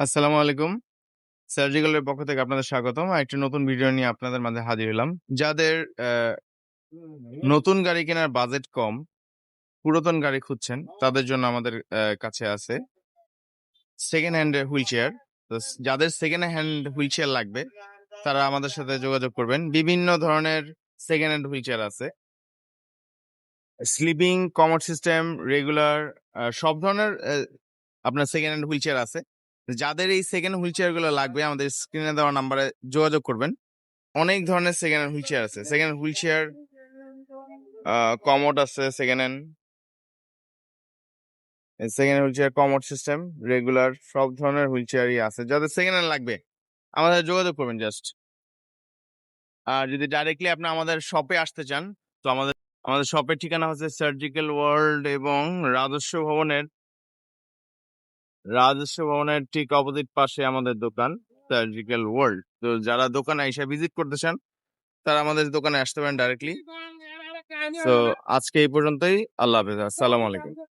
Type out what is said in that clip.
আসসালামু আলাইকুম। সার্জিক্যালের পক্ষ থেকে আপনাদের স্বাগতম। একটি নতুন ভিডিও নিয়ে আপনাদের মাঝে হাজির হলাম। যাদের নতুন গাড়ি কেনার বাজেট কম, পুরাতন গাড়ি খুঁজছেন, তাদের জন্য আমাদের কাছে আছে সেকেন্ড হ্যান্ড হুইল চেয়ার। তো যাদের সেকেন্ড হ্যান্ড হুইল চেয়ার লাগবে, তারা আমাদের সাথে যোগাযোগ করবেন। বিভিন্ন ধরনের সেকেন্ড হ্যান্ড হুইল চেয়ার আছে। স্লিপিং, কমোড সিস্টেম, রেগুলার সব ধরনের আপনার সেকেন্ড হ্যান্ড হুইল চেয়ার আছে। যাদের এই সেকেন্ড হুইল চেয়ার গুলো লাগবে, আমাদের স্ক্রিনে দেওয়া নাম্বারে যোগাযোগ করবেন। অনেক ধরনের সেকেন্ড হ্যান্ড হুইল চেয়ার আছে। Second hand wheel chair commode আছে, second wheel chair, commode system, regular সব ধরনের হুইল চেয়ারই আছে। যাদের সেকেন্ড হ্যান্ড লাগবে, আমাদের যোগাযোগ করবেন জাস্ট। আর যদি ডাইরেক্টলি আপনি আমাদের শপে আসতে চান, তো আমাদের শপের ঠিকানা হচ্ছে সার্জিক্যাল ওয়ার্ল্ড এবং রাজস্ব ভবনের ঠিক অপোজিট পাশে আমাদের দোকান, সার্জিক্যাল ওয়ার্ল্ড। তো যারা দোকানে এসে ভিজিট করতে চান, তারা আমাদের দোকানে আসতে পারেন ডাইরেক্টলি। তো আজকে এই পর্যন্তই। আল্লাহ হাফেজ। আসসালামু আলাইকুম।